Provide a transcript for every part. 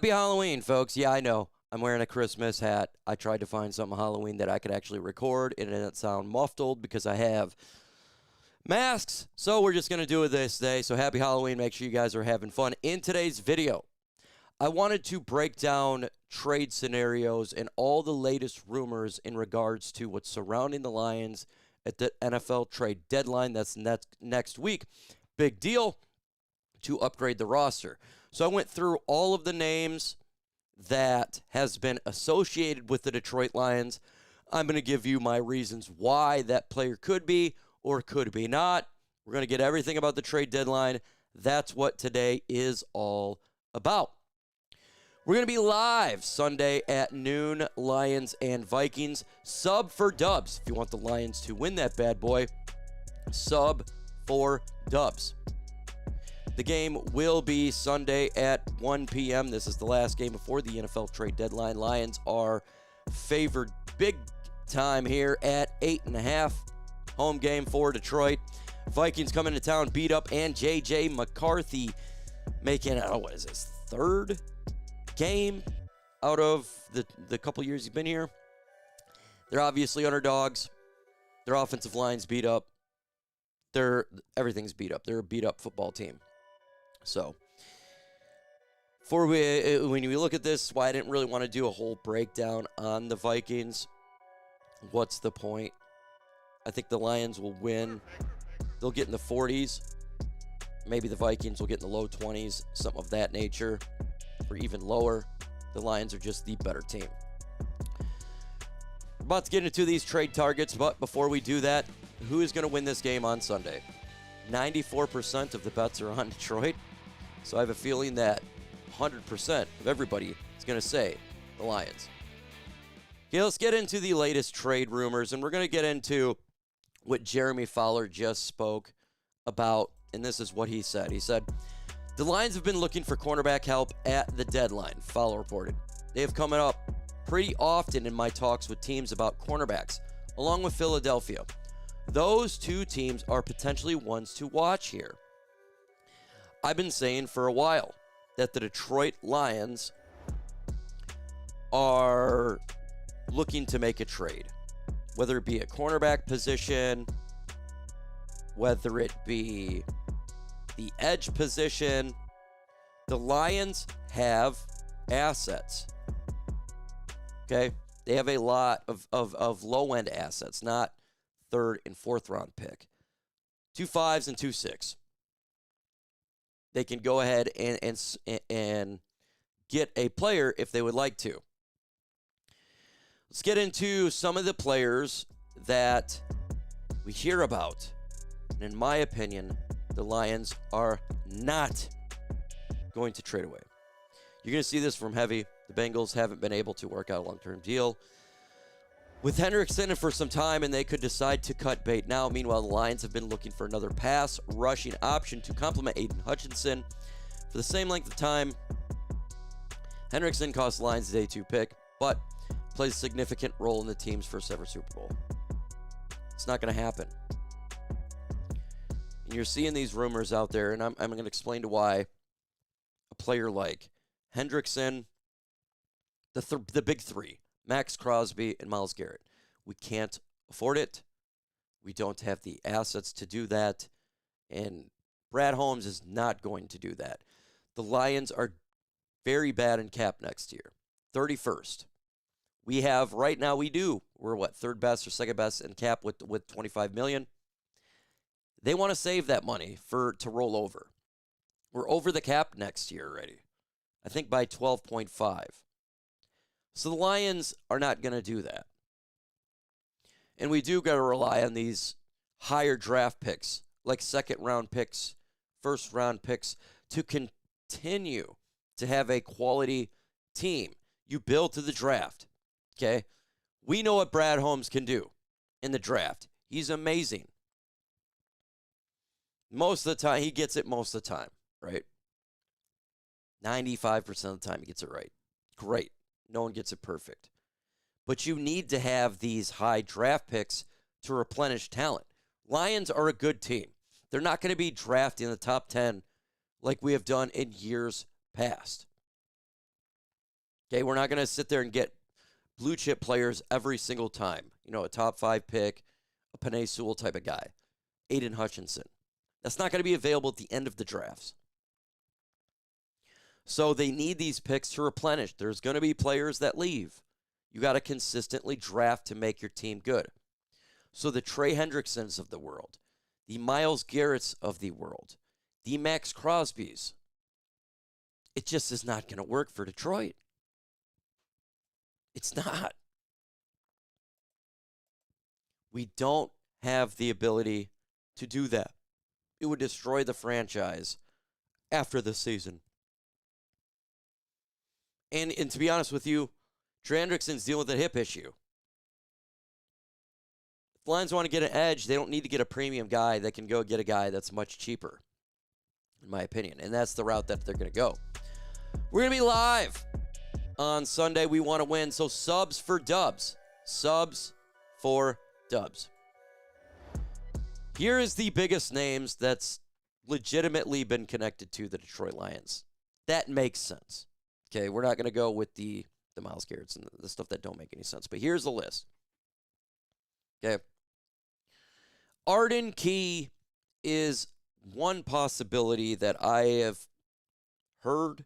Happy Halloween, folks. Yeah, I know. I'm wearing a Christmas hat. I tried to find something Halloween that I could actually record. It didn't sound muffled because I have masks. So we're just going to do it this day. So happy Halloween. Make sure you guys are having fun. In today's video, I wanted to break down trade scenarios and all the latest rumors in regards to what's surrounding the Lions at the NFL trade deadline. That's next week. Big deal to upgrade the roster. So I went through all of the names that has been associated with the Detroit Lions. I'm going to give you my reasons why that player could be or could be not. We're going to get everything about the trade deadline. That's what today is all about. We're going to be live Sunday at noon, Lions and Vikings. Sub for dubs. If you want the Lions to win that bad boy, sub for dubs. The game will be Sunday at 1 p.m. This is the last game before the NFL trade deadline. Lions are favored big time here at 8.5. Home game for Detroit. Vikings coming to town, beat up, and J.J. McCarthy making, what is this, third game out of the couple years he's been here. They're obviously underdogs. Their offensive line's beat up. Everything's beat up. They're a beat-up football team. So, when we look at this, why I didn't really want to do a whole breakdown on the Vikings. What's the point? I think the Lions will win. They'll get in the 40s. Maybe the Vikings will get in the low 20s, something of that nature, or even lower. The Lions are just the better team. We're about to get into these trade targets, but before we do that, who is going to win this game on Sunday? 94% of the bets are on Detroit. So I have a feeling that 100% of everybody is going to say the Lions. Okay, let's get into the latest trade rumors, and we're going to get into what Jeremy Fowler just spoke about, and this is what he said. He said, the Lions have been looking for cornerback help at the deadline, Fowler reported. They have come up pretty often in my talks with teams about cornerbacks, along with Philadelphia. Those two teams are potentially ones to watch here. I've been saying for a while that the Detroit Lions are looking to make a trade, whether it be a cornerback position, whether it be the edge position. The Lions have assets. Okay? They have a lot of low-end assets, not third and fourth round pick. 2 5s and 2 6. They can go ahead and get a player if they would like to. Let's get into some of the players that we hear about. And in my opinion, the Lions are not going to trade away. You're going to see this from Heavy. The Bengals haven't been able to work out a long-term deal with Hendrickson for some time, and they could decide to cut bait now. Meanwhile, the Lions have been looking for another pass rushing option to complement Aiden Hutchinson for the same length of time. Hendrickson cost the Lions a day 2 pick, but plays a significant role in the team's first ever Super Bowl. It's not going to happen. And you're seeing these rumors out there, and I'm going to explain to why a player like Hendrickson, the big three, Max Crosby and Myles Garrett, we can't afford it. We don't have the assets to do that. And Brad Holmes is not going to do that. The Lions are very bad in cap next year. 31st. We have, right now we're what, third best or second best in cap with $25 million. They want to save that money to roll over. We're over the cap next year already. I think by 12.5. So the Lions are not going to do that. And we do got to rely on these higher draft picks, like second-round picks, first-round picks, to continue to have a quality team. You build to the draft, okay? We know what Brad Holmes can do in the draft. He's amazing. Most of the time, he gets it most of the time, right? 95% of the time, he gets it right. Great. No one gets it perfect. But you need to have these high draft picks to replenish talent. Lions are a good team. They're not going to be drafted in the top 10 like we have done in years past. Okay, we're not going to sit there and get blue chip players every single time. A top 5 pick, a Penei Sewell type of guy, Aiden Hutchinson. That's not going to be available at the end of the drafts. So they need these picks to replenish. There's going to be players that leave. You got to consistently draft to make your team good. So the Trey Hendricksons of the world, the Myles Garretts of the world, the Max Crosbys, it just is not going to work for Detroit. It's not. We don't have the ability to do that. It would destroy the franchise after the season. And to be honest with you, Trey Hendrickson's dealing with a hip issue. If the Lions want to get an edge, they don't need to get a premium guy. They can go get a guy that's much cheaper, in my opinion. And that's the route that they're going to go. We're going to be live on Sunday. We want to win. So subs for dubs. Subs for dubs. Here is the biggest names that's legitimately been connected to the Detroit Lions. That makes sense. Okay, we're not going to go with the Myles Garretts and the stuff that don't make any sense. But here's the list. Okay. Arden Key is one possibility that I have heard,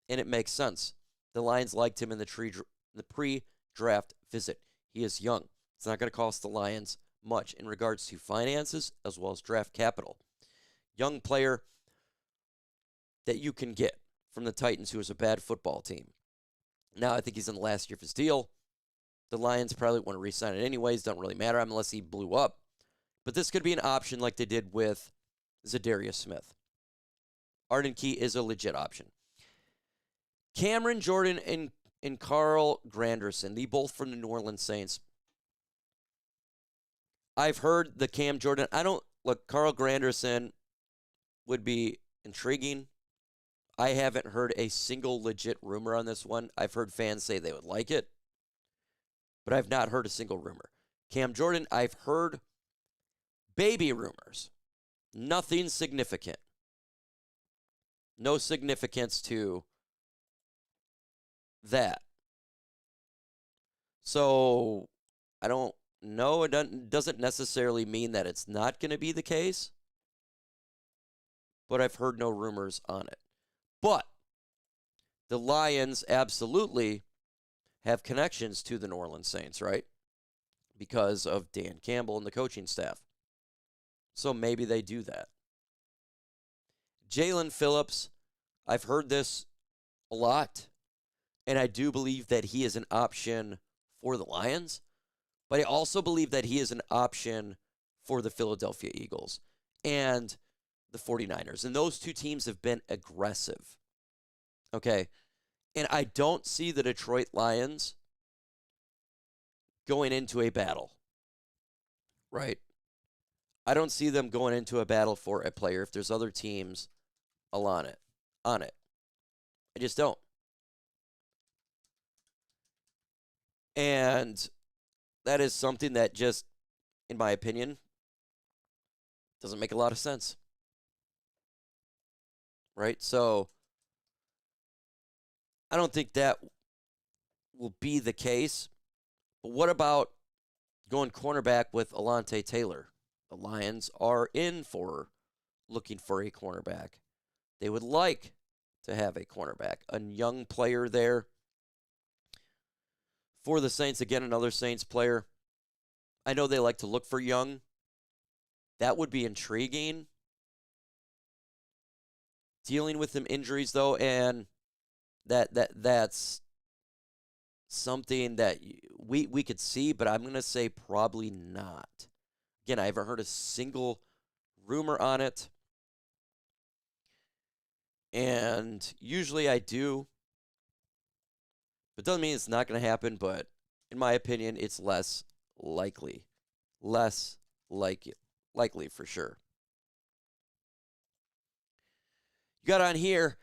and it makes sense. The Lions liked him in the pre-draft visit. He is young. It's not going to cost the Lions much in regards to finances as well as draft capital. Young player that you can get from the Titans, who is a bad football team. Now, I think he's in the last year of his deal. The Lions probably want to re-sign it anyways. Doesn't really matter unless he blew up. But this could be an option like they did with Zadarius Smith. Arden Key is a legit option. Cameron Jordan and Carl Granderson, they both from the New Orleans Saints. I've heard the Cam Jordan. Carl Granderson would be intriguing. I haven't heard a single legit rumor on this one. I've heard fans say they would like it, but I've not heard a single rumor. Cam Jordan, I've heard baby rumors. Nothing significant. No significance to that. So, I don't know. It doesn't necessarily mean that it's not going to be the case, but I've heard no rumors on it. But the Lions absolutely have connections to the New Orleans Saints, right? Because of Dan Campbell and the coaching staff. So maybe they do that. Jaelan Phillips, I've heard this a lot, and I do believe that he is an option for the Lions, but I also believe that he is an option for the Philadelphia Eagles and the 49ers. And those two teams have been aggressive. Okay. And I don't see the Detroit Lions going into a battle. Right? I don't see them going into a battle for a player if there's other teams on it. I just don't. And that is something that just, in my opinion, doesn't make a lot of sense. Right? So, I don't think that will be the case. But what about going cornerback with Alontae Taylor? The Lions are looking for a cornerback. They would like to have a cornerback, a young player there. For the Saints, again, another Saints player. I know they like to look for young. That would be intriguing. Dealing with some injuries, though, and that's something that we could see, but I'm going to say probably not. Again, I haven't heard a single rumor on it. And usually I do. But doesn't mean it's not going to happen, but in my opinion, it's less likely. Less likely for sure. You got on here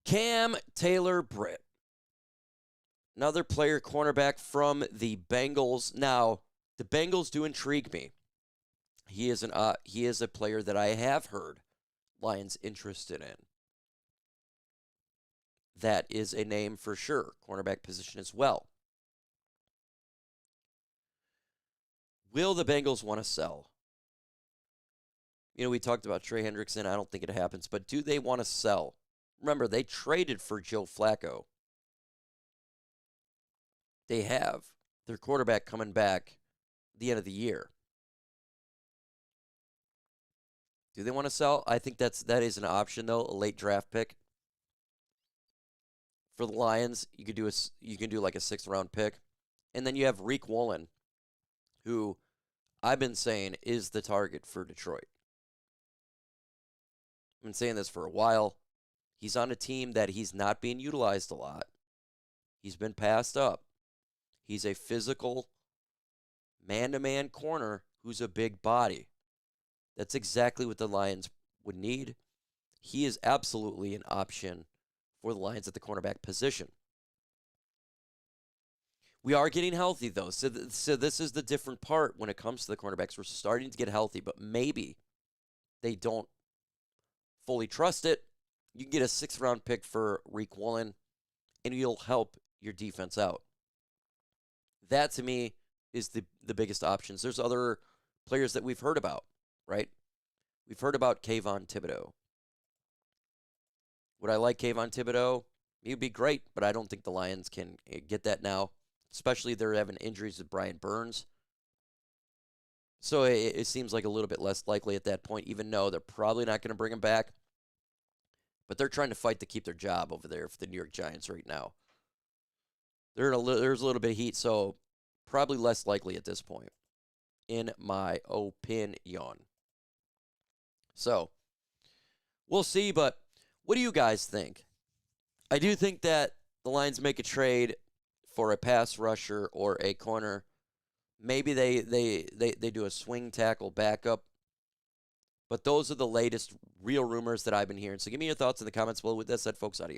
Cam Taylor-Britt. Another player, cornerback from the Bengals. Now, the Bengals do intrigue me. He is a player that I have heard Lions interested in. that is a name for sure. Cornerback position as well. Will the Bengals want to sell? You know, we talked about Trey Hendrickson. I don't think it happens, but do they want to sell? Remember, they traded for Joe Flacco. They have their quarterback coming back at the end of the year. Do they want to sell? I think that is an option though, a late draft pick. For the Lions, you can do like a 6th round pick. And then you have Riq Woolen, who I've been saying is the target for Detroit. I've been saying this for a while. He's on a team that he's not being utilized a lot. He's been passed up. He's a physical man-to-man corner who's a big body. That's exactly what the Lions would need. He is absolutely an option for the Lions at the cornerback position. We are getting healthy, though. So this is the different part when it comes to the cornerbacks. We're starting to get healthy, but maybe they don't fully trust it. You can get a 6th round pick for Riq Woolen, and you'll help your defense out. That, to me, is the biggest options. There's other players that we've heard about, right? We've heard about Kayvon Thibodeaux. Would I like Kayvon Thibodeaux? He would be great, but I don't think the Lions can get that now, especially they're having injuries with Brian Burns. So it seems like a little bit less likely at that point, even though they're probably not going to bring him back. But they're trying to fight to keep their job over there for the New York Giants right now. There's a little bit of heat, so probably less likely at this point, in my opinion. So, we'll see, but what do you guys think? I do think that the Lions make a trade for a pass rusher or a corner. Maybe they do a swing tackle backup. But those are the latest real rumors that I've been hearing. So give me your thoughts in the comments below. With that said, folks, adios.